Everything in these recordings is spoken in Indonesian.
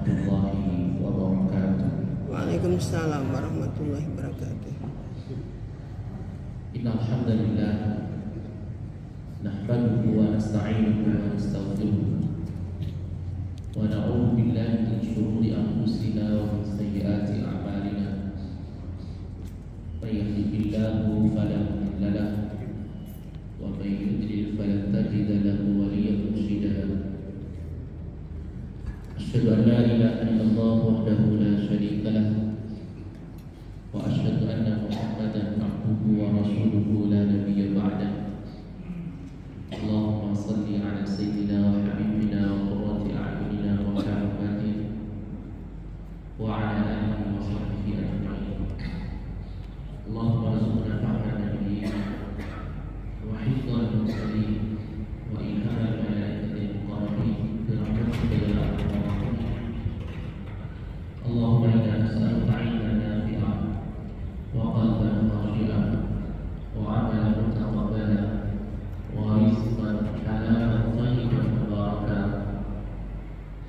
warahmatullahi wabarakatuh. Waalaikumsalam warahmatullahi wabarakatuh. Innal hamdalillah nahmaduhu wa nasta'inuhu wa nastaghfiruh wa na'udzu billahi min shururi anfusina wa min sayyiati a'malina. May yahdihillahu fala mudilla lahu wa may yudlil falan tajida lahu waliyyan murshida. Asyhadu an la ilaha illallah wahdahu la syarika lahu wa asyhadu anna Muhammadan abduhu wa rasuluhu la nabiyya ba'dahu. Allahumma salli ala sayyidina wa habibina wa qurrati a'yunina wa kafatina wa ala alihi wa sahbihi ajma'in. Allahumma rzuqna fahma nabiyyin wa hifdhal mursalin wa ilhamal malaikatil muqarrabin bi rahmatika ya arhamar rahimin. Allahumma inna nas'aluka 'ilman nafi'an wa qalban khashi'an wa 'amalan mutaqabbalan wa rizqan halalan thayyiban mubarakan.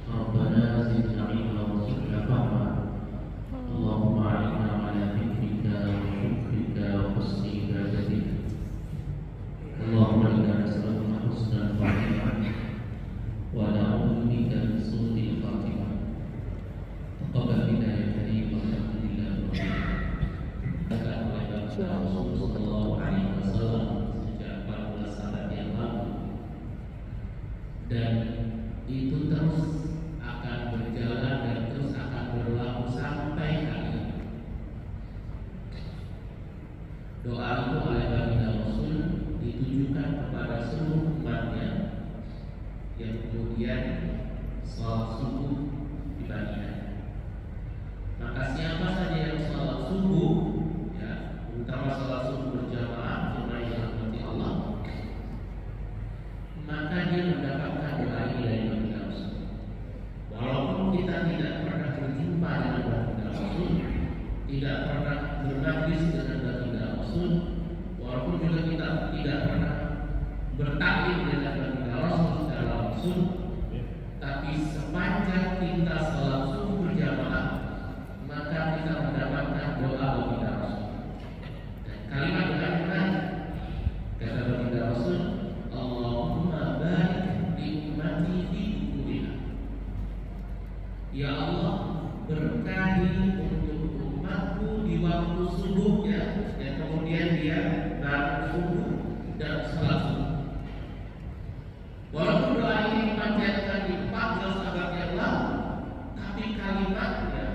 Rabbana zidna 'ilman wa zidna fahma. Allahumma 'inna 'ala dhikrika wa syukrika wa husni ibadatik. Allahumma inna nas'aluka husnal khatimah wa na'udzu bika min su'il khatimah. Taqabbal minna ya karim walhamdulillah. Sallallahu alaihi wasallam sejak 14 abad yang lalu, dan itu terus akan berjalan dan terus akan berlaku sampai hari ini. Doa itu oleh baginda Rasul ditujukan kepada seluruh umatnya yang kemudian salat subuh di pagi hari. Maka siapa saja yang salat subuh, ya, terutama salat subuh berjamaah, jemaah yang dirahmati Allah, maka dia mendapatkan doa ini dari baginda Rasul. Walaupun kita tidak pernah berjumpa dengan baginda Rasul, tidak pernah bermajlis dengan baginda Rasul, walaupun juga kita tidak pernah bertaklim dengan baginda Rasul secara langsung, tapi sepanjang kita salat subuh berjamaah, maka kita mendapatkan doa baginda Rasul. Dan kalimat doa yang kata baginda Rasul, Allahumma barik li ummati fi bukurina. Ya Allah, berkahi untuk umatku di waktu subuhnya, dan kemudian dia bangun subuh dan salat subuh. Walaupun doa ini dipanjatkan di 14 abad yang lalu, tapi kalimatnya,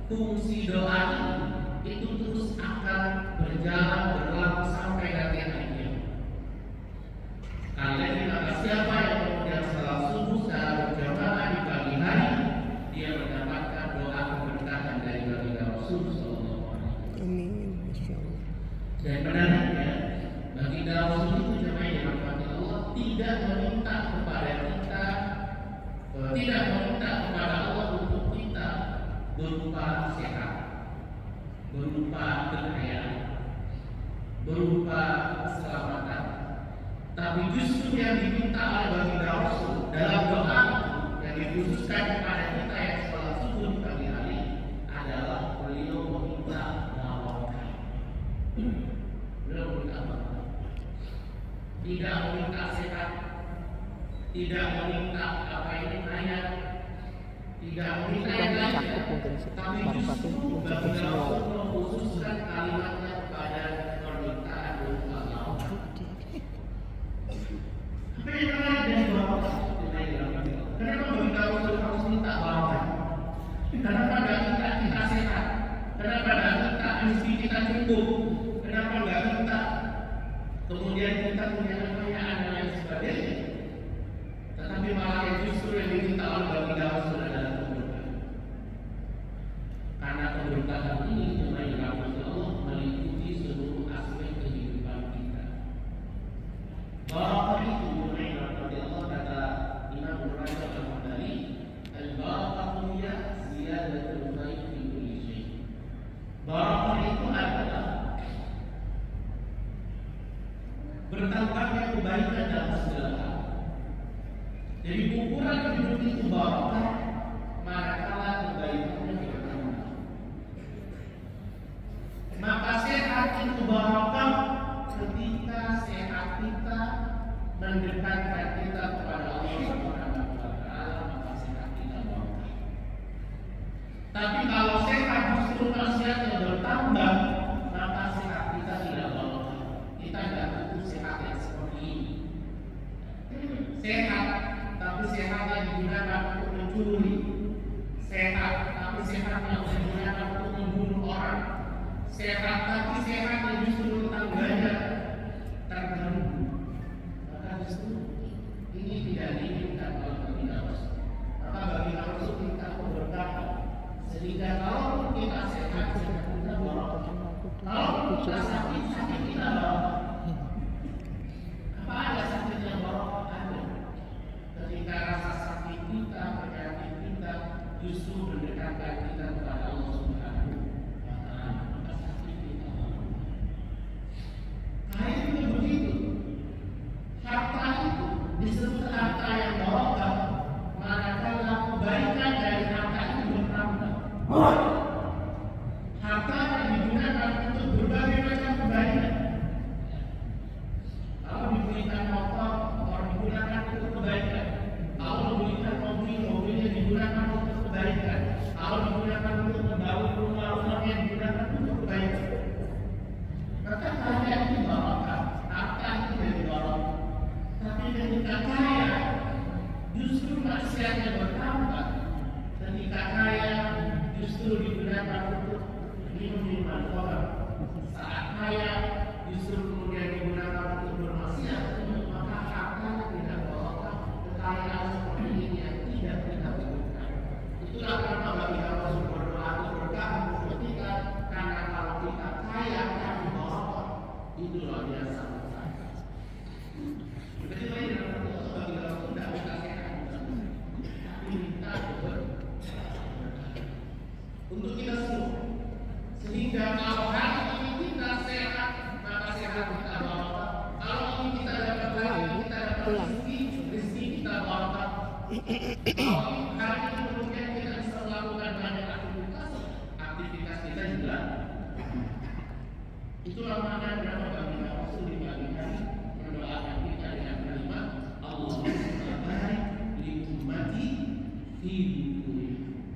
fungsi doa ini itu terus akan berjalan berlaku sampai nanti akhirnya. Kali lagi, maka siapa yang kemudian salat subuh secara berjamaah di pagi hari, dia mendapatkan doa keberkahan dari baginda Rasul sallallahu alaihi wasallam. Amin. Masyaallah. Dan menariknya, baginda Rasul itu jemaah yang dirahmati Allah tidak meminta kepada kita, tidak meminta kepada Allah untuk kita berupa sehat, berupa kekayaan, berupa keselamatan, tapi justru yang diminta oleh baginda Rasul dalam doa yang dikhususkan kepada kita yang salat subuh di pagi hari adalah beliau meminta barokah. Beliau meminta barokah, tidak meminta sehat, tidak meminta apa ini kaya, tidak meminta yang lain, tapi justru baginda Rasul mengkhususkan kalimatnya kepada permintaan berupa barokah. Apa yang menarik dari barokah? Kenapa baginda Rasul harus minta barokah? Kenapa nggak minta kita sehat? Kenapa nggak minta rezeki kita cukup? Kenapa nggak minta kemudian kita punya kekayaan dan lain sebagainya? Tetapi malah yang justru yang diminta oleh baginda Rasul adalah keberkahan. Karena keberkahan ini jemaah yang dirahmati Allah meliputi seluruh aspek kehidupan kita. Barokah itu jemaah yang dirahmati Allah, kata Imam Rajab Al-Hambali, al-barakatu hiya ziyadatul khair fi kulli syai'. Barokah itu adalah bertambahnya kebaikan dalam segala hal. Jadi ukuran hidup itu barokah manakala mendekatkan kita kepada Allah Subhanahu wa taala, maka sehat kita barokah. Tapi kalau sehat justru maksiatnya bertambah, maka sehat kita tidak barokah. Kita tidak butuh sehat yang seperti ini. Sehat, tapi sehat yang digunakan untuk mencuri. Sehat, tapi sehat yang digunakan untuk membunuh orang. Sehat, tapi sehat yang justru tetangganya terganggu. Maka justru ini tidak diinginkan oleh Nabi Rasul. Maka bagi Rasul kita berkata, sehingga kalau kita sehat, sehat kita barokah. Kalau kita sakit, sakit kita barokah. Apa ada sakit yang barokah? Ada. Ketika rasa sakit kita, penyakit kita justru mendekatkan kita kepada Allah Subhanahu wa taala, maka sakit kita barokah. Nah itu begitu. Harta itu disebut harta yang barokah manakala kebaikan dari harta itu bertambah. Harta yang digunakan untuk berbagai macam kebaikan. Kalau diberikan motor, motor digunakan untuk kebaikan. Kalau diberikan mobil, mobilnya digunakan untuk kebaikan. Kalau digunakan untuk membangun rumah, yang digunakan untuk kebaikan. Maka harta itu barokah, harta itu jadi barokah. Tapi ketika kaya, justru maksiatnya bertambah. Ketika kaya, justru digunakan untuk minum-minuman orang. Saat kaya, justru kemudian digunakan untuk bermaksiat. Maka harta tidak barokah. Kekayaan seperti ini yang tidak kita butuhkan. Itulah kenapa bagi Rasul berdoa berkah ketika karena kalau kita kaya kami barokah. Itu luar biasa. Kecuali dalam Allah bagi Rasul tidak bisa sehat, tapi minta untuk kita semua. Sehingga kalau hari ini kita sehat, maka sehat kita barokah. Kalau ini kita dapat lagi, kita dapat rezeki kita barokah. Kalau hari ini kemudian kita bisa melakukan banyak aktivitas kita juga. Itulah makna kenapa bagi Rasul di pagi hari mendoakan kita dengan kalimat Allahumma barik li ummati fi bukurihim.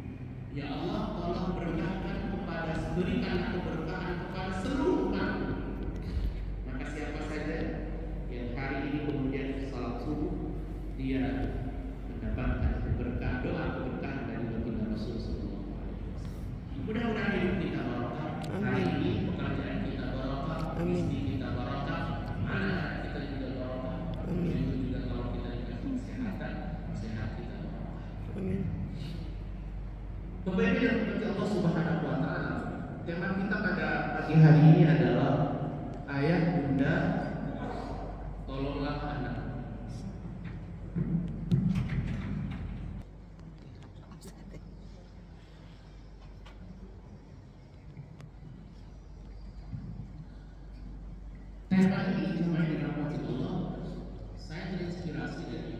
Ya Allah, tolong berkahkan kepada, berikan keberkahan kepada seluruh umatku. Maka siapa saja yang hari ini kemudian salat subuh, dia mendapatkan berkah, doa keberkahan dari baginda Rasul sallallahu alaihi wasallam. Mudah-mudahan hidup kita barokah. Hari ini pekerjaan kita barokah, istri kita barokah, anak kita juga barokah. Itu juga kalau kita dikasih kesehatan, sehat kita barokah. Amin. Bapak Ibu yang diberkati Allah Subhanahu wa taala, tema kita pada pagi hari ini adalah ayah bunda tolonglah anak. Tema ini cuma dirahmati Allah. Saya terinspirasi dari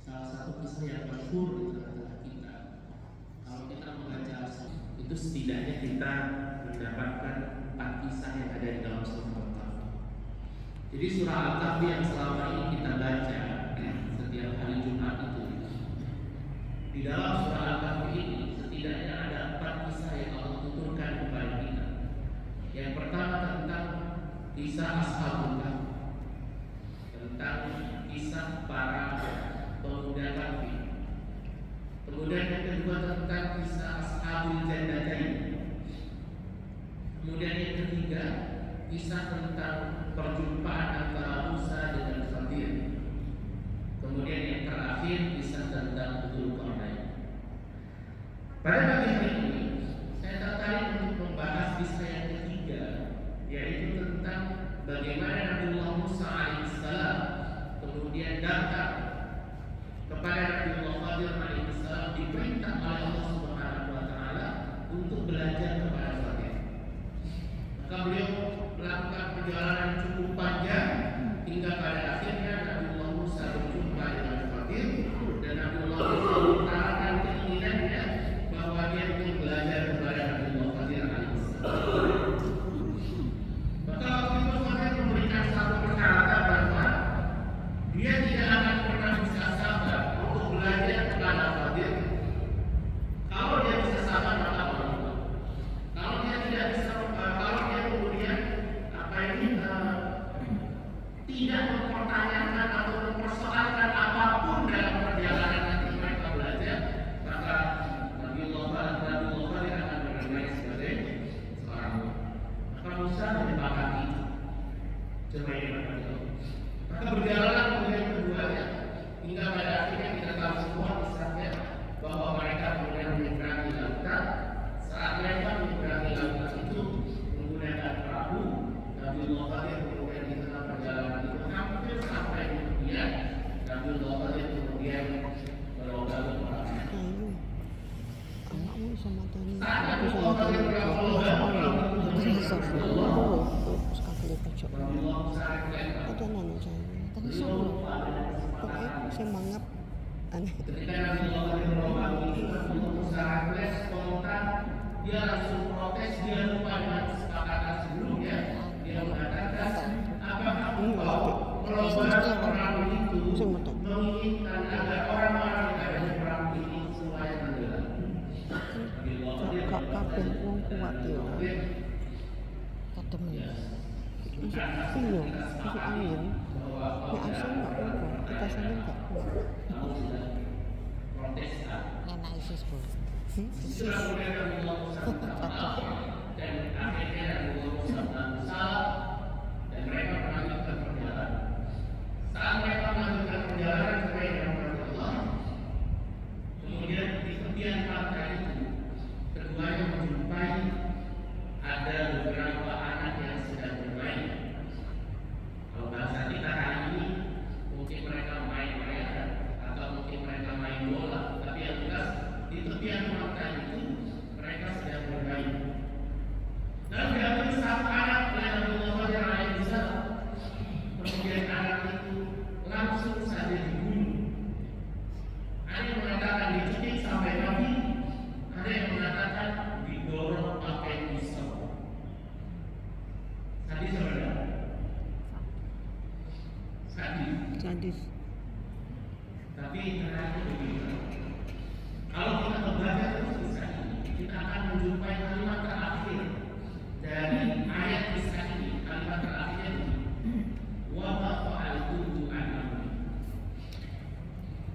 salah satu kisah yang masyhur di tengah-tengah kita. Kalau kita membaca itu setidaknya kita mendapatkan 4 kisah yang ada di dalam surah Al-Kahfi. Jadi surah Al-Kahfi yang selama ini kita baca setiap hari Jumat itu, di dalam surah Al-Kahfi ini setidaknya ada 4 kisah yang Allah tuturkan kepada kita. Yang pertama tentang kisah Ashabul Kahfi, tentang kisah para pemuda Kahfi. Kemudian yang kedua tentang kisah Ashabul Jannatain. Kemudian yang ketiga kisah tentang perjumpaan antara Musa dengan Khadir. Kemudian yang terakhir kisah tentang Dzulqarnain. Pada pagi hari ini saya tertarik untuk membahas kisah yang ketiga, yaitu tentang bagaimana Nabiullah Musa alaihissalam kemudian datang kepada Nabiullah Khadir alaihissalam, diperintah oleh Allah Subhanahu wa taala untuk belajar kepada Khadir. Maka beliau melakukan perjalanan cukup panjang hingga pada akhirnya Nabiullah Musa berjumpa dengan Khadir, dan Nabiullah Musa mengutarakan keinginannya bahwa dia ingin belajar kepada Nabiullah Khadir alaihissalam. Maka waktu itu Khadir memberikan satu persyaratan bahwa dia bisa mateni sekali pojok itu nanu saya tapi sama pokoknya saya mangap aneh. Ketika Nabi Hercules spontan, dia langsung protes, dia lupa dengan kesepakatan sebelumnya. Dia mengatakan, apakah engkau pelomba perang itu menginginkan agar orang-orang yang ada di perang ini semuanya tenggelam? Kabeh wong kuat yo. Kadem ya. Iya, masuk angin. Ya asal enggak apa-apa, kita sana enggak kuat. Enak isis bu. Dan akhirnya dan mereka melanjutkan perjalanan. Saat mereka melanjutkan perjalanan sesuai dengan perintah Allah, kemudian di tepian pantai itu keduanya menjumpai ada beberapa anak yang sedang bermain. Kalau bahasa kita hari ini mungkin mereka main-mainan atau mungkin mereka main bola, tapi yang jelas di tepian pantai itu mereka sedang bermain. Dan diambil satu anak oleh Nabiullah yang alaihissalam. Kemudian anak itu langsung saja dibunuh. Ada yang mengatakan dicekik sampai mati, ada yang mengatakan didorong pakai pisau. Sadis saudara. Sadis. Tapi ternyata begitu. Kalau kita membaca terus kisah ini, kita akan menjumpai kalimat terakhir dari ayat kisah ini. Kalimat terakhirnya ini, wa ma fa'altuhu an amri.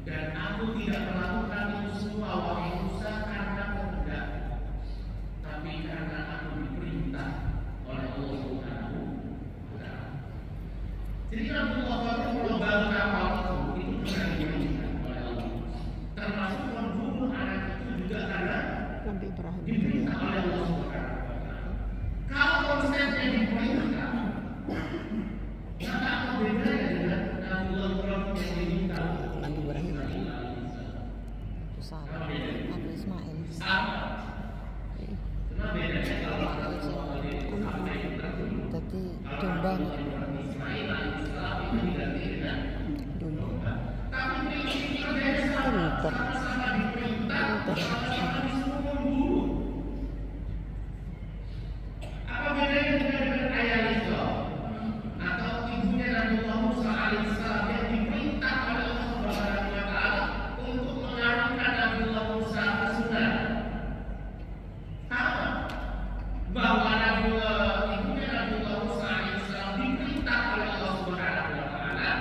Dan aku tidak melakukan itu semua wahai Musa karena kehendak, tapi karena aku diperintah oleh Allah Subhanahu wa Ta'ala. Jadi Rasulullah kalau baru kapal itu sudah diperintah oleh Allah. Termasuk membunuh anak itu juga karena Nabi Ibrahim diperintah oleh Allah Subhanahu wa Ta'ala. Kalau konsepnya diperintah, maka apa bedanya dengan Nabiullah Ibrahim yang diminta? Nabi Ibrahim Apa bedanya? Nabi Ismail Sama. Cuma bedanya kalau Nabiullah Ibrahim jadi domba Ismail alaihissalam itu diganti dengan domba tapi prinsip kerjanya sama-sama diperintah, sama-sama disuruh membunuh. Apa bedanya dengan ayah Isra atau ibunya Nabiullah Musa alaihissalam yang diperintah oleh Allah Subhanahu wa Ta'ala untuk mengarungkan Nabiullah Musa ke sungai? Sama, bahwa ibunya Nabiullah Musa alaihissalam diperintah oleh Allah Subhanahu wa Ta'ala,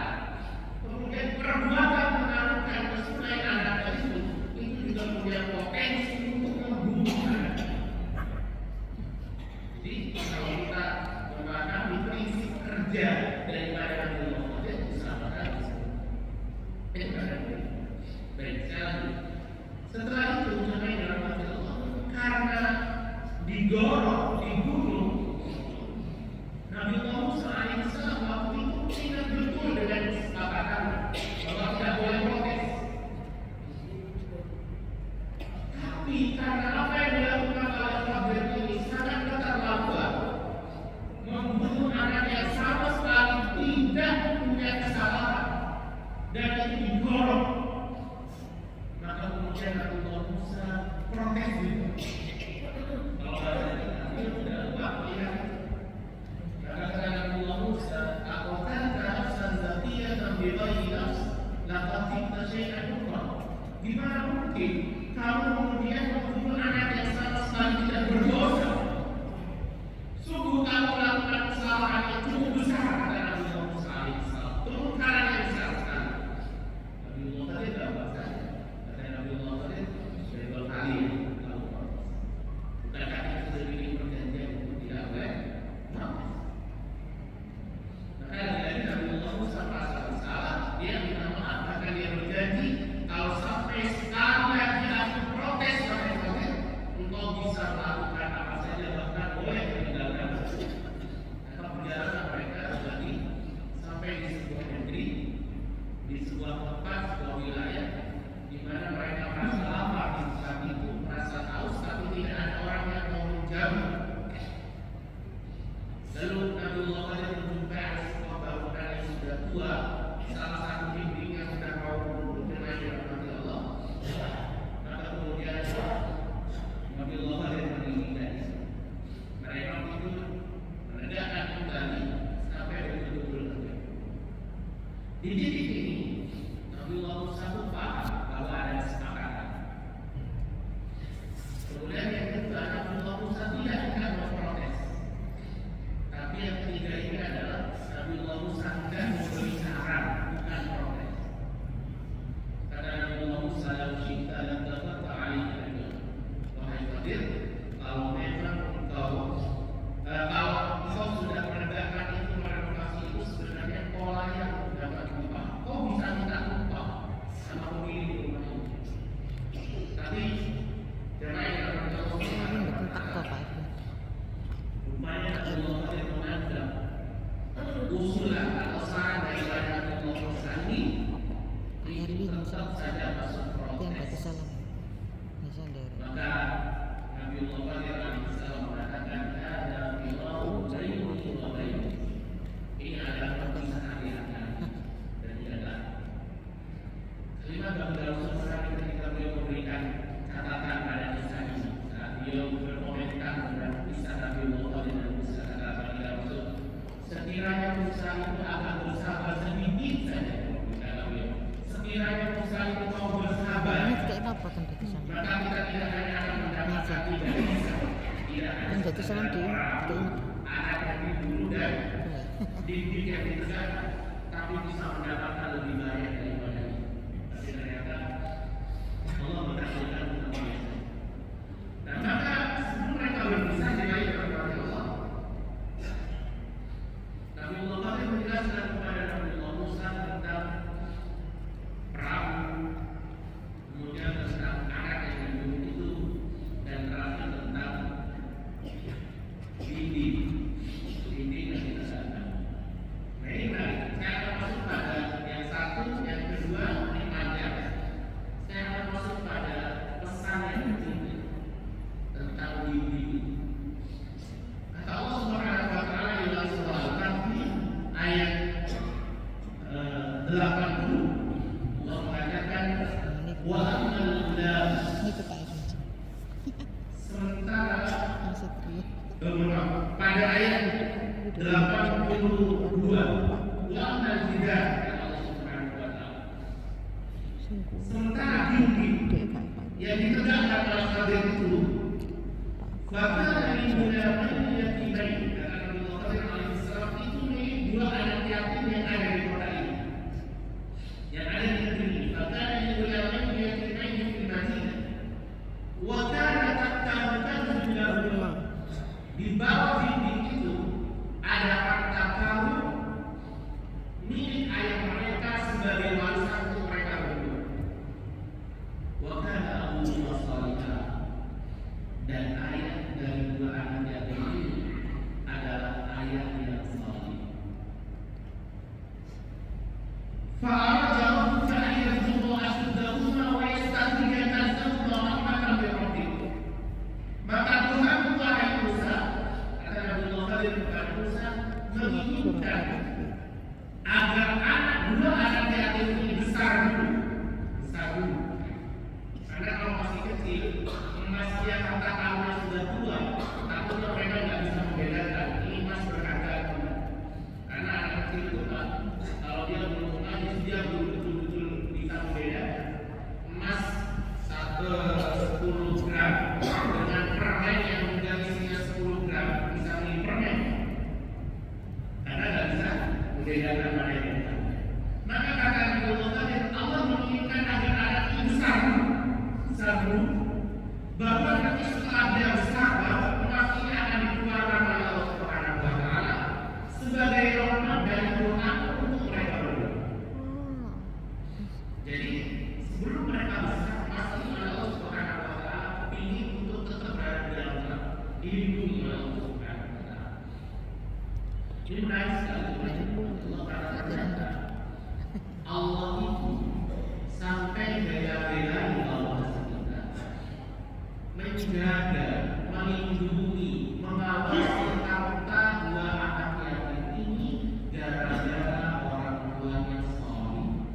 kemudian perbuatan mengarungkan ke sungai anaknya itu juga punya potensi untuk membunuh anak. Jadi kalau kita memahami prinsip kerja daripada Nabiullah Muhammad itu sama saja. Baik, setelah itu sampai dalam hati Allah karena didorong, dibunuh, Nabiullah Musa alaihissalam waktu itu ingat betul dengan kesepakatan bahwa tidak boleh protes. Tapi karena apa yang dilakukan oleh Nabi ini sangat keterlaluan, membunuh anak yang sama sekali tidak punya kesalahan dan itu digorong, maka kemudian Nabiullah Musa protes juga. jadi senang di anak yang diburu dan didik yang ditegakkan, tapi bisa mendapatkan lebih banyak daripada itu. Tapi ternyata Allah menakdirkan untuk biasa. Dan maka sebelum mereka berpisah jemaah kepada Allah, Nabi Allah menjelaskan kepada Nabi Allah Musa tentang perahu, kemudian tentang anak yang dibunuh itu, dan terakhir tentang dinding yang ditegakkan. Nah ini menarik. Saya akan masuk pada yang satu, yang kedua, yang panjang. Saya akan masuk pada pesan yang ketiga tentang dinding. Kata Allah Subhanahu wa Ta'ala di dalam surah Al-Kahfi ayat 80, Allah mengatakan wa amal ulam. Sementara pada ayat 82 wa al-jidah Allah Subhanahu wa Ta'ala. Sementara dinding yang ditegakkan oleh Khadir itu, bahkan dari ulama yang dibaik kata Nabi Khadir alaihissalam itu milik dua anak yatim yang ada di kota ini, yang ada di negeri ini. Bahkan dari ulama yang dibaik di Madinah, wa kana tattamu bila di bawah dinding itu ada harta karun milik ayah mereka sebagai warisan untuk mereka berdua. Wa kana abuhuma salihah, dan ayah dari dua anak yatim ini adalah ayah yang saleh. Fa'araja rabbuka an yabluga ashuddahuma wa yastakhrijan kanzahuma rahmatan min rabbik. Maka Tuhan wahai Musa, kata Nabi Khadir kepada Musa, menginginkan agar dua anak yatim ini besar dulu. Karena kalau masih kecil, masih harta karunnya sudah tua, takutnya mereka nggak bisa membedakan ini emas berharga atau tidak. Karena anak kecil itu Pak, kalau dia belum mengaji, dia belum betul-betul bisa membedakan emas 10 gram dengan permen yang juga isinya 10 gram, bisa beli permen. Karena nggak bisa membedakan mana yang benar. Maka kata Allah menginginkan agar anak ini besar dulu, bahwa nanti setelah dia besar, pasti akan dikeluarkan oleh Allah Subhanahu wa Ta'ala sebagai rahmat dari Tuhan untuk mereka berdua. Jadi sebelum mereka besar, pasti Allah Subhanahu wa Ta'ala ingin untuk tetap berada di dalam Islam, dilindungi oleh Allah Subhanahu wa Ta'ala. Ini menarik sekali. Allah itu sampai bela-belain Allah kita, menjaga, melindungi, mengawasi harta dua anak yatim ini gara-gara orang tuanya saleh.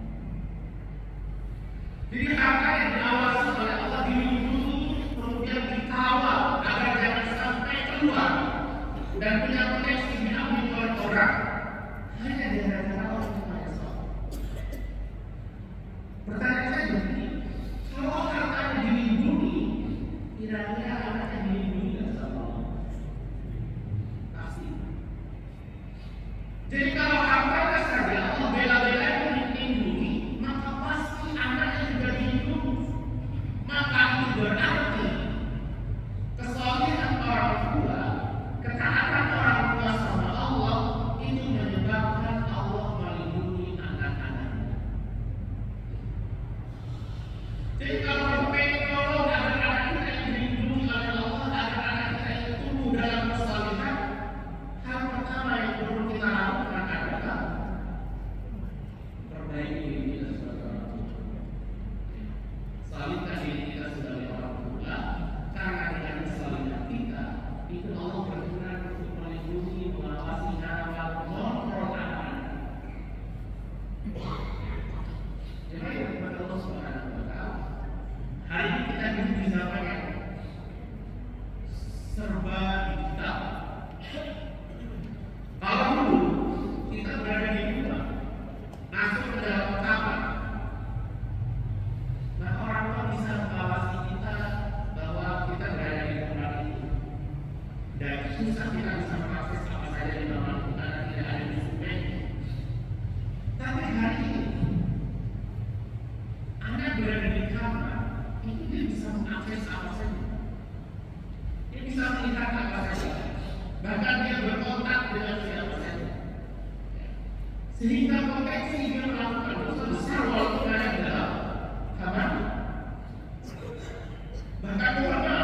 Jadi harta yang diawasi oleh Allah dilindungi, kemudian dikawal agar jangan sampai keluar dan punya potensi diambil oleh orang hanya gara-gara orang tuanya saleh. Pertanyaan saya begini, kalau hartanya dilindungi, kira-kira anaknya dilindungi nggak sama Allah? Pasti. Jadi kalau hartanya saja Allah bela-belain dilindungi, maka pasti anaknya juga dilindungi. Maka itu berarti kesalehan orang tua, ketaatan orang tua sama Allah itu menyebabkan Allah melindungi anak-anaknya. Jadi kalau kita pengen tolong agar anak kita yang dilindungi oleh Allah, agar anak kita yang tumbuh dalam kesalehan, hal pertama yang perlu kita lakukan adalah perbaiki diri kita sebagai orang tua. Salihkan diri kita sebagai orang tua. kita bisa mengakses apa saja di dalam karena tidak ada instrumen. Tapi hari ini Anda berada di kamar, itu dia bisa mengakses apa saja. Dia bisa melihat apa saja. Bahkan dia berkontak dengan siapa saja. Sehingga potensi dia melakukan dosa besar walaupun ada di dalam kamar. Bahkan ulama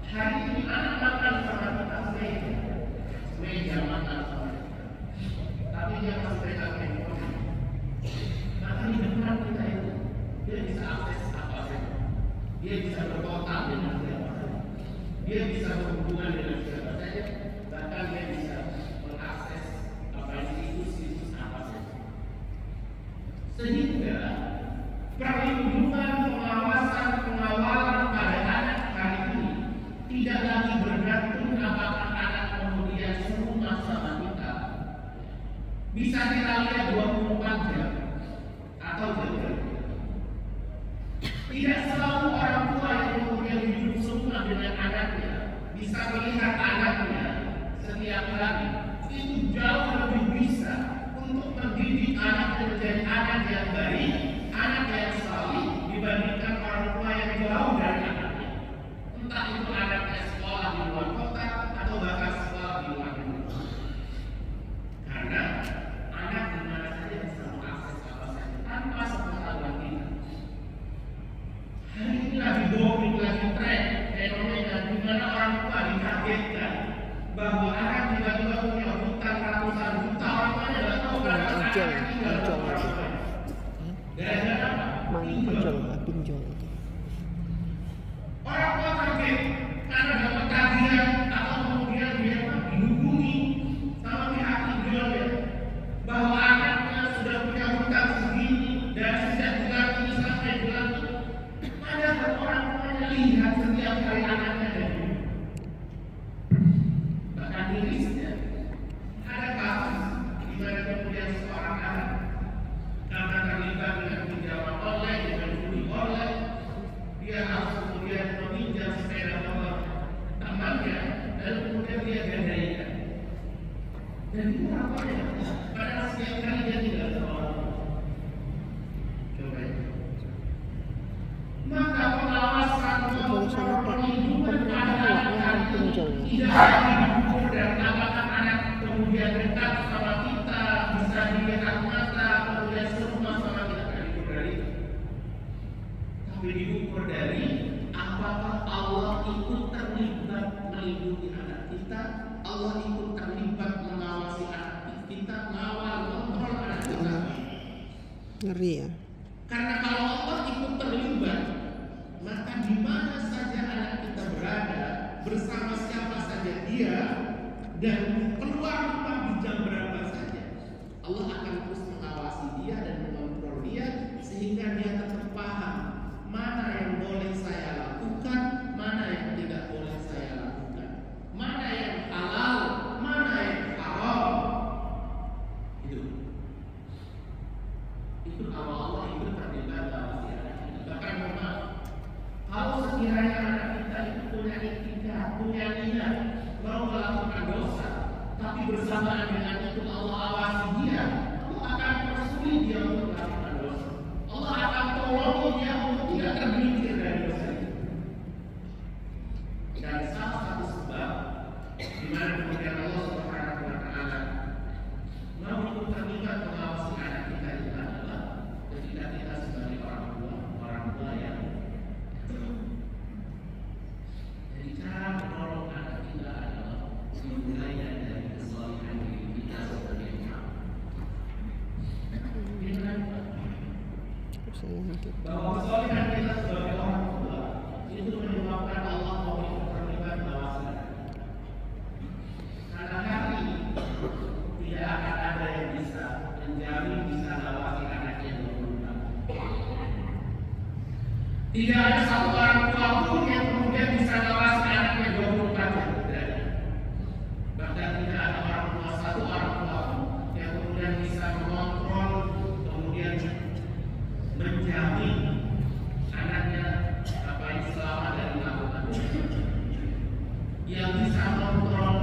hari ini anak makan sama kita meja makan sama kita. Tapi dia masih pegang handphone. Maka di depan kita itu dia bisa akses apa saja. Dia bisa berkontak dengan siapa saja. Dia bisa berhubungan dengan siapa saja. Bahkan dia bisa mengakses situs apa saja. Sehingga perlindungan, pengawalan pada anak hari ini tidak lagi bergantung apakah anak kemudian serumah sama kita. Bisa kita lihat 24 jam atau jam. Tidak selalu orang tua yang kemudian hidup serumah dengan anaknya bisa melihat anaknya setiap hari. Itu jauh lebih bisa untuk mendidik anak menjadi anak yang baik, anak yang saleh dibandingkan orang tua yang jauh dari anaknya. Entah itu anaknya sekolah di luar kota atau bahkan sekolah di luar negeri. Karena anak di mana saja bisa mengakses apa saja tanpa sepengetahuan kita. Hari ini lagi booming, lagi tren fenomena di mana orang tua dikagetkan bahwa anak tiba-tiba punya hutang ratusan juta, orang tuanya tidak tahu berapa anak tinggal di rumah. Gara-gara apa? Pinjol. Orang tua kaget karena dapat tagihan atau kemudian dia dihubungi sama pihak pinjol bahwa anaknya sudah punya hutang segini dan sejak bulan ini sampai bulan ini. Padahal orang tuanya lihat setiap kali anaknya dari bahkan mirisnya ada kasus di mana kemudian seorang anak karena terlibat dengan pinjaman online dengan judi online, dia harus kemudian meminjam sepeda motor temannya dan kemudian dia gadaikan. Dan itu rapanya padahal setiap kali dia tidak seorang. Coba ya. Maka pengawasan kontrol perlindungan pada anak tidak lagi diukur dari apakah anak kemudian dekat sama kita, bisa dilihat mata, kemudian serumah sama kita, diukur dari itu. Tapi diukur dari apakah Allah ikut terlibat melindungi anak kita, Allah ikut terlibat mengawasi anak kita, mengawal kontrol anak kita. Ngeri ya. Karena kalau Allah ikut terlibat, maka di mana saja anak kita berada, bersama siapa saja dia, dan keluar rumah di jam berapa saja, Allah akan terus mengawasi dia dan mengontrol dia sehingga dia tetap paham mana yang boleh saya lakukan, mana yang tidak boleh saya lakukan, mana yang halal, mana yang haram. Itu awal Allah itu terlibat dalam anak kita. Bahkan memang kalau sekiranya anak kita itu punya ikhtiar, punya niat mau melakukan dosa, tapi bersamaan dengan itu Allah awasi dia, Allah akan persulit dia untuk melakukan dosa. Allah akan tolong dia untuk tidak tergelincir dari dosa itu. Dan salah satu sebab di mana kemudian Allah Subhanahu wa Ta'ala mau ikut terlibat mengawasi anak kita itu adalah ketika kita sebagai orang tua yang jadi cara menolong anak kita adalah dimulainya dari kesalahan diri kita sebagai orang. Bahwa kesalahan kita sebagai orang tua itu menyebabkan Allah mau ikut terlibat mengawasi anak. Karena hari ini tidak akan ada yang bisa menjamin bisa mengawasi anaknya 24 jam. Tidak ada satu orang tua pun yang kemudian bisa mengawasi anaknya 24 jam. Bahkan tidak ada satu orang tua pun yang kemudian bisa mengontrol, kemudian menjamin anaknya selama dari melakukan yang bisa mengontrol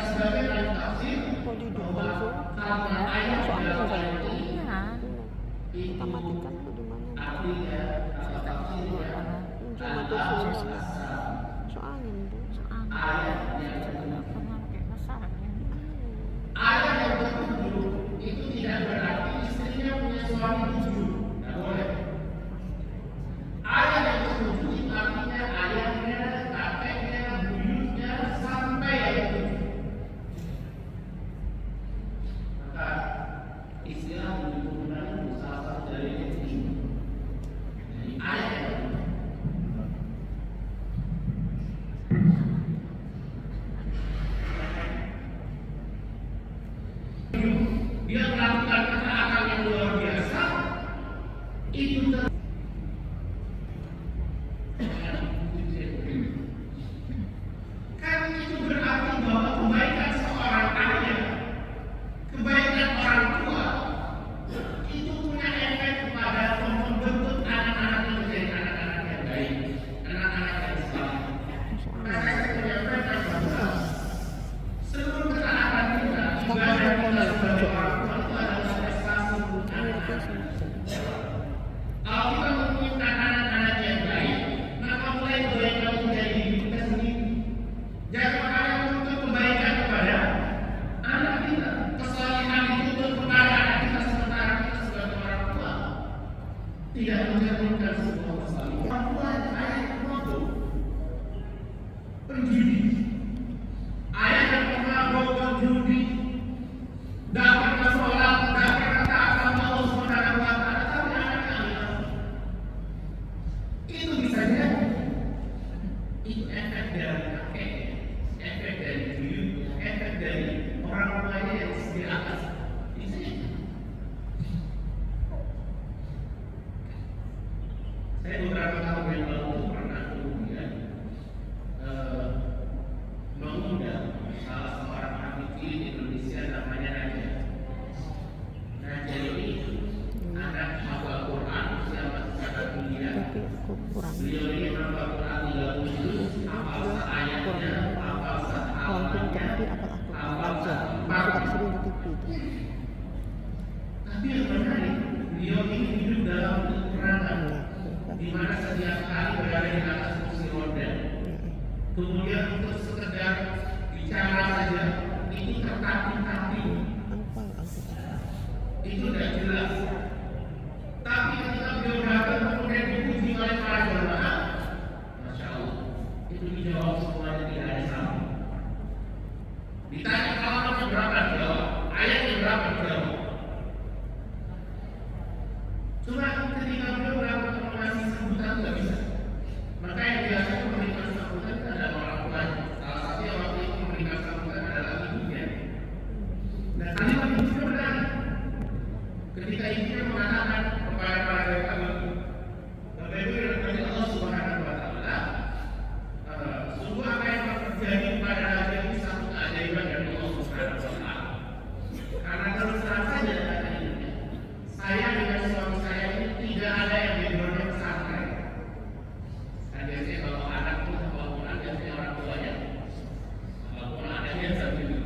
sebagai ahli tafsir Kalau dihidupkan bahwa tuh karena ayat soalnya dalam saya ayat ini kita matikan tuh di mana? artinya atau tafsirnya Cuma tuh soalnya itu ayat yang ketujuh itu tidak berarti istrinya punya suami 7, tidak boleh. Ayat yang ketujuh itu artinya ayahnya, kakeknya, buyutnya sampai ayat 7. Maka istilah buyut turunan itu salah satu dari yang ketujuh. Jadi ayat yang ketujuh. Dia melakukan ketaatan yang luar biasa itu kan itu berarti bahwa kebaikan seorang ayah, kebaikan orang tua itu punya efek kepada membentuk anak-anak yang menjadi anak-anak yang baik, anak-anak yang saleh. Karena saya menyampaikan bahwa seluruh ketaatan kita, ibadah kita sebagai orang tua itu adalah prestasi kalau kita menginginkan anak-anak yang baik, maka mulai kebaikan menjadi diri kita sendiri. Jangan hanya untuk kebaikan kepada anak kita, kesalahan itu untuk kepada anak kita sementara kita sebagai orang tua tidak mencerminkan sebuah kesalahan. Orang tua ayah yang mabuk, penjudi, ayah yang mabuk penjudi, tidak pernah sholat, tidak pernah taat sama Allah Subhanahu wa Ta'ala, tapi anaknya itu bisa jadi itu efek dari kakek, efek dari buyut, efek dari orang tuanya yang di atas. Saya beberapa tahun yang lalu pernah kemudian mengundang salah seorang ahli di Indonesia namanya Raja. Raja ini anak hafal Quran usia masih sangat muda. Beliau ini hafal Quran 30 juz, hafal ayatnya, hafal tapi yang menarik, beliau ini hidup dalam kekurangan, di mana setiap hari berada di atas kursi roda. Kemudian untuk sekedar bicara saja itu tertatih-tatih, itu tidak jelas. Tapi ketika beliau datang kemudian dipuji oleh para jamaah, Masya Allah, itu dijawab semuanya tidak ada salah. Ditanya kalamnya berapa jawab, ayatnya berapa jawab. Cuma ketika beliau melakukan mengasih sambutan tidak bisa. Maka yang biasa memberikan sambutan adalah orang tuanya. Salah satu yang waktu itu memberikan sambutan adalah ibunya. Dan kalimat itu benar. Ketika ibunya mengatakan kepada para jamaah, Bapak Ibu yang dirahmati Allah Subhanahu wa Ta'ala, sungguh apa yang terjadi pada raja ini satu keajaiban dari Allah Subhanahu wa Ta'ala. Karena terus terang saja kata ibunya, saya dengan suami saya ini tidak ada yang backgroundnya pesantren. Dan biasanya kalau anak itu hafal Quran biasanya orang tuanya hafal Quran ada biasa begitu.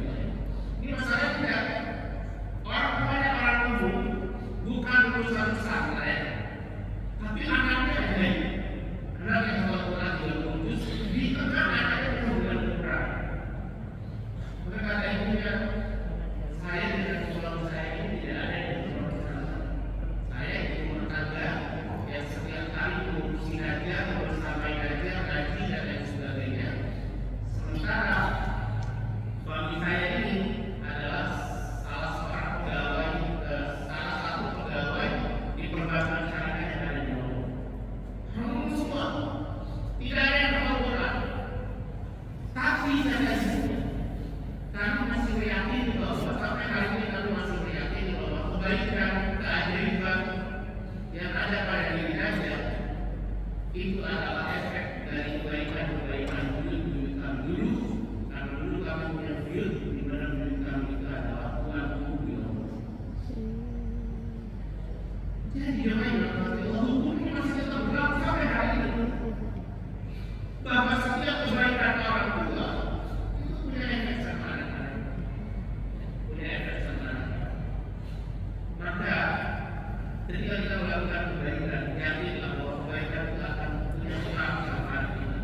Ini masalahnya tidak. Orang tuanya orang umum, bukan lulusan pesantren, tapi anaknya ada ini. Anak yang hafal Quran 30 juz, di tengah anaknya penuh dengan Quran. Maka kata ibunya, saya dengan suami saya ini tidak ada yang background pesantren. Saya di rumah tangga yang setiap hari mengurusi aja, bersamain aja, ngaji dan lain sebagainya. Sementara suami saya ini adalah salah satu pegawai di perbankan syariah yang ada di Lombok. Semua tidak ada yang hafal Quran. Tapi saya ibunya, kami masih meyakini bahwa sampai hari ini kami masih meyakini bahwa kebaikan, keajaiban yang ada pada diri Raja itu adalah efek dari kebaikan-kebaikan buyut kami dulu. Karena dulu kami punya buyut di mana buyut kami itu adalah Tuhan Tuhan di Allah. Jadi jemaah yang dirahmati Allah, hukum ini masih tetap berlaku sampai hari ini. Bahwa setiap kebaikan orang tua itu punya efek sama anak. ketika kita melakukan kebaikan, yakinlah bahwa kebaikan itu akan punya sebab sama kita.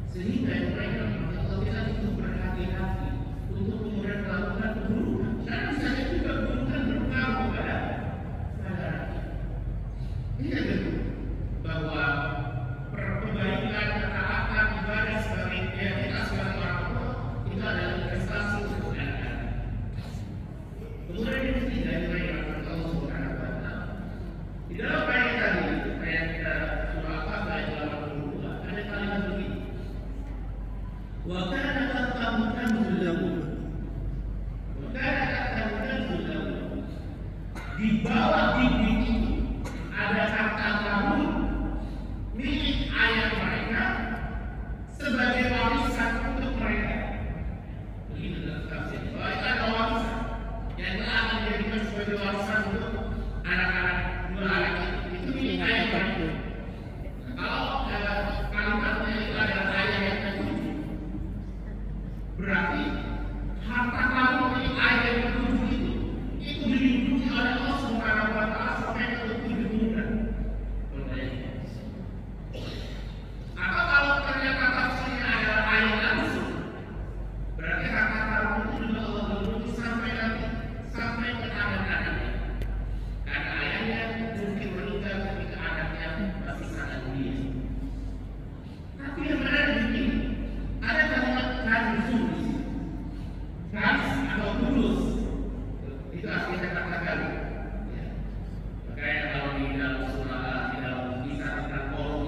Sehingga mereka kalau kita itu berhati-hati untuk kemudian melakukan keburukan. Karena misalnya juga keburukan berpengaruh pada rakyat. Ini yang kedua, bahwa perbaikan, ketaatan, ibadah sebagai kita sebagai orang tua itu adalah investasi untuk anak-anak. Kemudian yang ketiga, yang Allah Subhanahu wa Ta'ala. Di dalam ayat tadi, ayat surah Al-Fatihah ayat 82, ada kalimat begini. Wa kana taqamukan lahu. Wa kana taqamukan lahu. Di bawah dinding itu ada harta karun milik ayah mereka sebagai warisan untuk mereka. Begitu dalam tafsir. Bahwa itu ada warisan yang telah dijadikan sebagai warisan untuk anak-anak dua anak itu milik ayah mereka. Kalau kalimatnya itu adalah ayah yang ketujuh, berarti harta karun milik ayah yang ketujuh itu dilindungi oleh Allah Subhanahu wa Ta'ala sampai ke tujuh bulan. Atau kalau ternyata tafsirnya adalah ayat langsung, berarti harta karun itu juga Allah lindungi sampai nanti sampai ke anak-anaknya. Karena ayahnya mungkin meninggal ketika anaknya masih sangat muda. Tapi yang menarik begini, ada kalimat kanzun di sini. Kanz atau kulus. Itu artinya katakan. Ya. Makanya kalau di dalam surah, di dalam kisah tentang Korun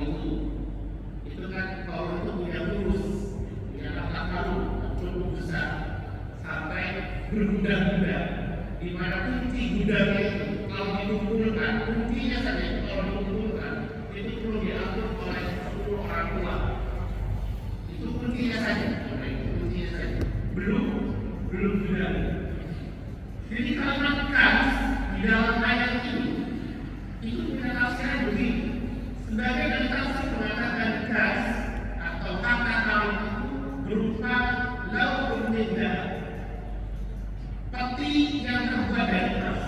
itu kan Korun itu punya kulus, punya harta karun cukup besar sampai berguna-guna. Di mana kunci gudangnya itu kalau dikumpulkan, kuncinya saja itu kalau dikumpulkan itu perlu diatur oleh 10 orang tua. Itu kuncinya saja, kuncinya saja. Belum gudang. Jadi kalimat kans di dalam ayat ini itu punya tafsiran begini. Sebagai dari tafsir mengatakan kans atau kata karun itu berupa laut beda, peti yang terbuat dari emas.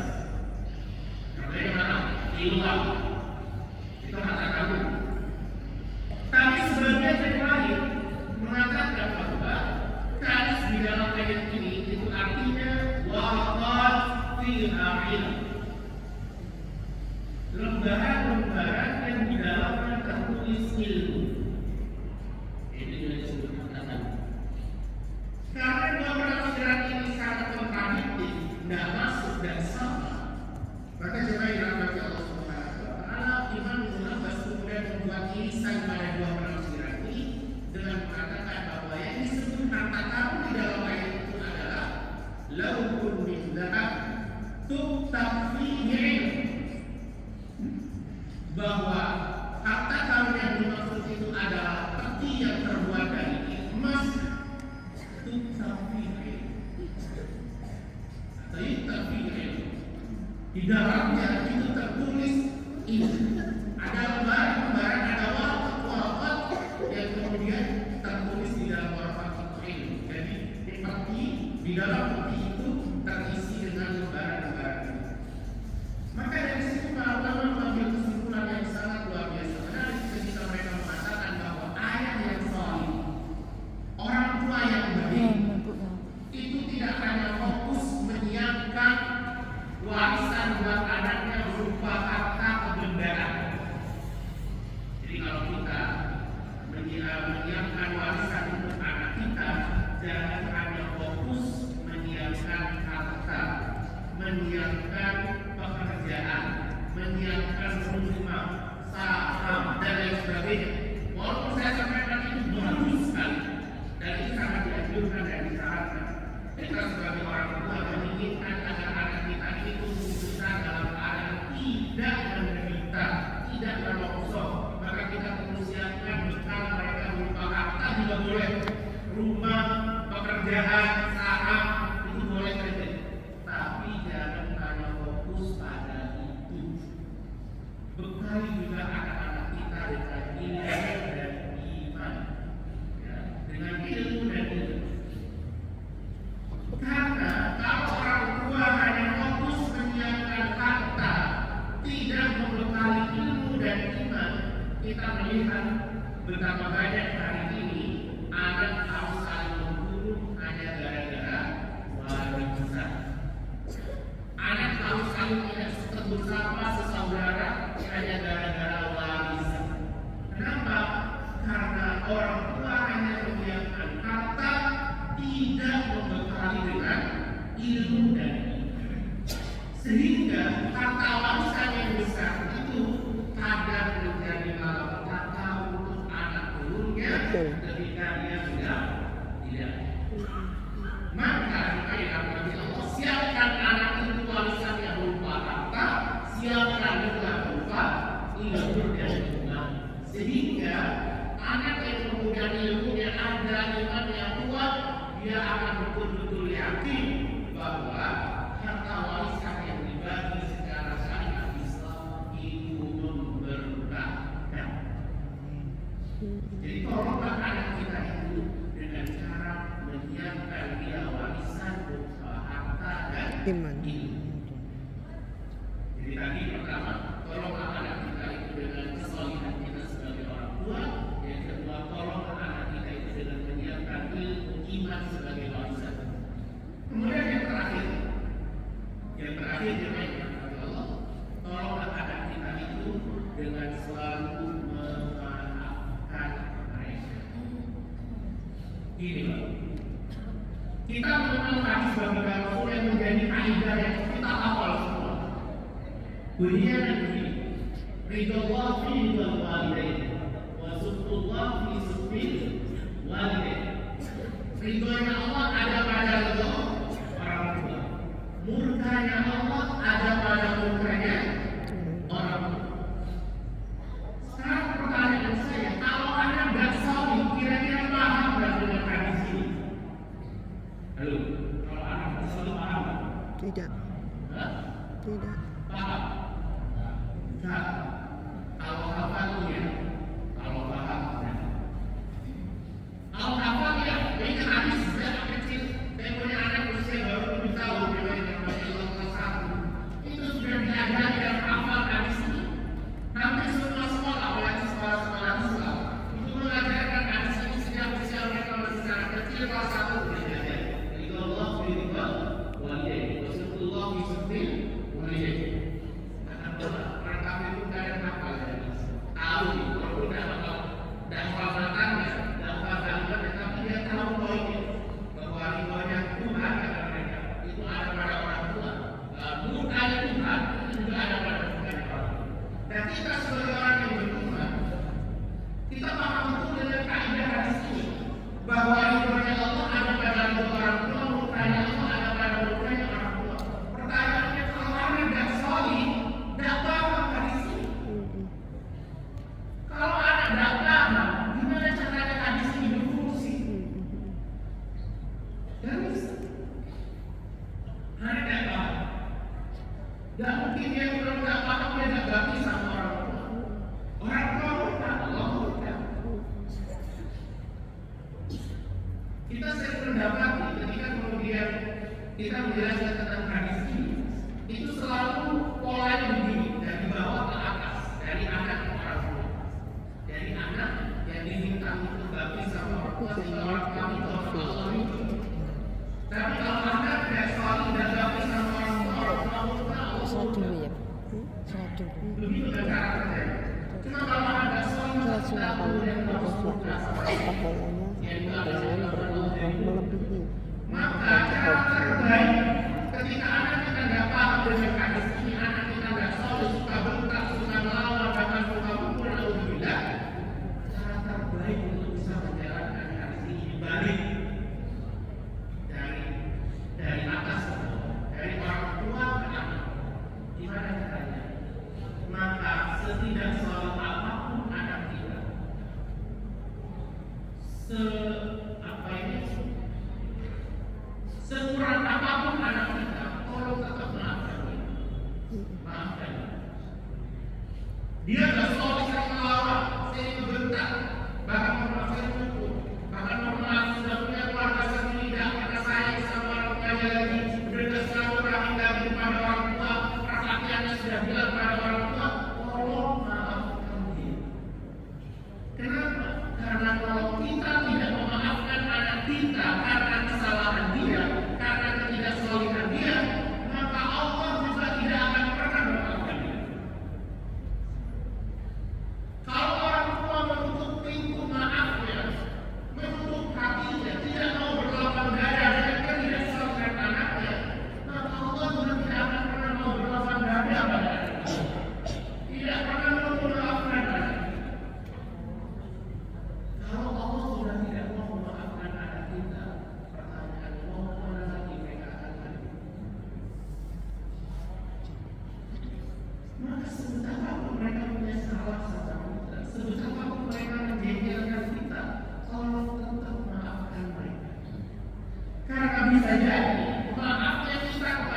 Namanya mana? Iluan. Itu kata karun. Tapi sebagian yang lain mengatakan bahwa kans di dalam ayat ini itu artinya waqad fiha ilm. Lembaran-lembaran yang di dalamnya tertulis ilmu. Ini juga disebut kata. Karena dua penafsiran ini sangat kontradiktif, tidak masuk dan sama, maka jemaah yang dirahmati Allah Subhanahu wa Ta'ala, Imam Ibnu Abbas kemudian membuat irisan pada dua penafsiran ini dengan mengatakan bahwa yang disebut harta karun di dalam ayat itu adalah laukun min dzahab tuktab fihi ilm, bahwa harta karun yang dimaksud itu adalah peti yang terbuat dari emas tuktab fihi atau yuktab fihi, di dalamnya itu tertulis ini. Ada lembaran-lembaran, ada warqat yang kemudian tertulis di dalam warqat itu. Jadi di dalam peti itu terisi dengan lembaran-lembaran. Maka dari situ para ulama mengambil kesimpulan yang sangat luar biasa. Menarik ketika mereka mengatakan bahwa ayah yang salih, orang tua yang baik, itu tidak hanya fokus menyiapkan warisan buat anaknya berupa harta kebendaan. Jadi kalau kita menyiapkan warisan untuk anak kita, jangan hanya fokus menyiapkan harta, menyiapkan pekerjaan, menyiapkan rumah, saham, dan lain sebagainya. Walaupun saya sampaikan itu bagus sekali, dan itu sangat dianjurkan dan disarankan. Kita sebagai orang tua menginginkan agar anak kita ini tumbuh besar dalam keadaan tidak menderita, tidak merongsok. Maka kita perlu siapkan bekal mereka berupa harta juga boleh, rumah, pekerjaan, saham itu boleh saja. Tapi jangan hanya fokus pada itu. Bekali juga anak-anak kita dengan ilmu dan iman, ya, dengan ilmu dan iman. Karena kalau orang tua hanya fokus menyiapkan harta, tidak betapa banyak hari ini anak harus saling membunuh hanya gara-gara warisan. Anak harus saling menyebut bersama sesaudara hanya gara-gara warisan. Kenapa? Karena orang tua hanya membiarkan harta, tidak membekali dengan ilmu dan iman. Sehingga harta warisan yang besar itu kadang menjadi malapetaka untuk anak turunnya ketika dia sudah tidak. Maka Nabi Allah siapkan anak itu warisan yang berupa harta, siapkan juga berupa ilmu dan iman. Sehingga anak yang kemudian ilmunya ada, iman yang kuat, dia akan betul-betul yakin bahwa harta warisan yang dibagi secara syariat Islam itu memberkahkan. Jadi tolonglah anak kita itu dengan cara menyiapkan dia warisan berupa harta dan iman. Jadi tadi pertama, tolonglah anak kita itu dengan kesolihan kita sebagai orang tua. Yang kedua, tolonglah anak kita itu dengan menyiapkan ilmu iman sebagai warisan. Kemudian yang terakhir Allah, tolonglah anak kita itu dengan selalu memaafkan mereka. Ini Pak, kita mengenal hadis Baginda Rasul yang menjadi kaidah yang kita hafal semua. Bunyinya begini: ridallah fi ridal walidain wa sukhutullah fi sukhil walidain. Ridhonya Allah ada pada ridho orang tua, murkanya Allah ada pada murkanya orang tua. Sekarang pertanyaan saya, kalau Anda nggak sawi, kira-kira paham nggak dengan hadis ini? Halo, kalau Anda nggak sawi paham nggak? Tidak. Hah? Tidak. Paham? Enggak. Kalau hafal ya, kalau paham ya. Kalau hafal ya, ini hadis sejak kecil. Saya punya anak usia baru 7 tahun, namanya kelas 1. Itu sudah diajari dan hafal hadis ini. Hampir semua sekolah, apalagi sekolah-sekolah Islam, itu mengajarkan hadis ini sejak usia mereka masih sangat kecil, kelas 1 sudah diajari. Ridho Allah fi ridha walidain, wa sukhutullah fi sukhil walidain. Orang kafir itu kadang hafal hadis, tahu nih, walaupun tidak hafal matanya, tidak hafal kalimatnya, tapi dia tahu poinnya bahwa ridhonya Tuhan kata mereka itu ada pada orang tua, murkanya Tuhan itu juga ada pada murkanya orang tua. Dan kita sebagai orang yang beriman, kita paham betul dengan kaidah hadis ini bahwa ridhonya Allah ada pada ridho orang tua, murkanya Allah ada pada murkanya orang tua. Pertanyaannya, kalau orang tidak solih, tidak paham hadis ini. Kalau anak tidak paham, gimana caranya hadis ini berfungsi? Tidak bisa. Anak tidak paham. Tidak mungkin dia kalau tidak paham dia tidak ganti sama orang tua. Orang tua murka, Allah murka. Kita sering mendapati ketika kemudian kita menjelaskan tentang hadis ini, itu selalu polanya begini, dari bawah ke atas, dari anak ke orang tua. Dari anak yang diminta untuk bakti sama orang tua, sehingga orang tua itu Allah itu. Tapi kalau anak tidak selalu dan bakti sama orang tua murka, Allah Salat murka. dulu ya. Salat dulu. Begitu kan cara kerja. Cuma kalau anda selalu Salat sunatan dan harus murka, pahalanya dengan berumrah melebihi. maka cara terbaik ketika anak kita tidak paham dengan hadis ini, anak kita tidak selalu suka bentak, suka melawan, bahkan suka mukul, alhamdulillah. Cara terbaik untuk bisa menjalankan hadis ini dibalik dari atas ke bawah, dari orang tua ke anak. Gimana caranya? Maka setidak selalu apapun anak kita, sekurang apapun anak kita, tolong tetap maafkan dia. Maafkan dia. Dia tidak selalu sering melawan, sering membentak, bahkan memaksa mukul, bahkan memaksa sudah punya keluarga sendiri, tidak pernah sayang sama orang tuanya lagi, sudah selalu rahim lagi kepada orang tua, perhatiannya sudah bilang pada orang tua, tolong maafkan dia. Kenapa?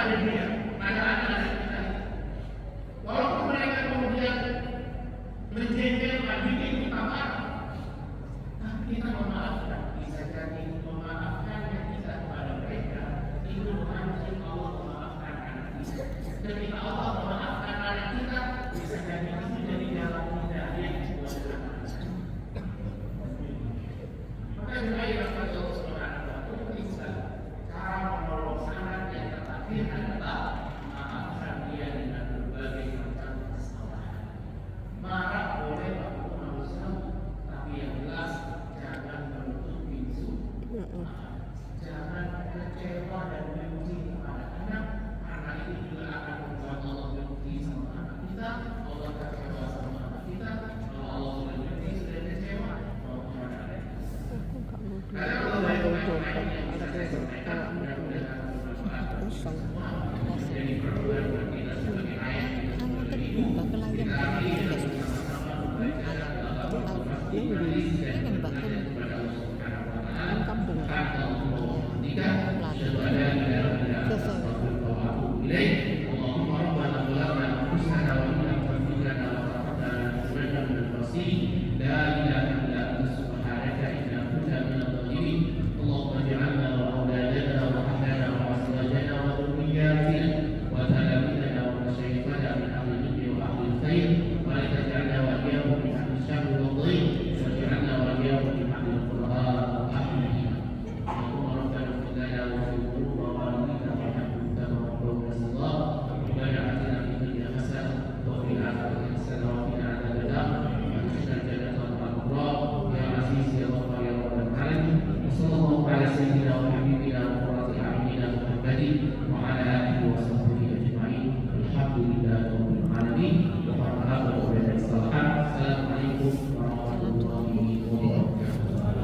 pada dia, pada anak-anak kita. Walaupun mereka kemudian menjengkelkan, bikin kita marah, tapi kita memaafkan. Bisa jadi memaafkan yang kita kepada mereka itu memancing Allah memaafkan anak kita. Ketika Allah memaafkan anak kita, bisa jadi itu jadi jalan hidayah yang buat anak. Maka juga yang pada Allah Subhanahu wa Ta'ala bisa cara menolong anak yang terakhir adalah maafkan dia dengan berbagai macam kesalahan. Marah boleh waktu manusia, tapi yang jelas jangan menutup pintu. Jangan kecewa dan benci kepada anak, karena itu juga akan membuat Allah benci sama anak kita. Allah kecewa sama anak kita. Kalau Allah sudah benci, sudah kecewa, mau kemana lagi? Karena kalau baik kosong jadi perbuatan kita sebagai ayah. terbuka ke layar yang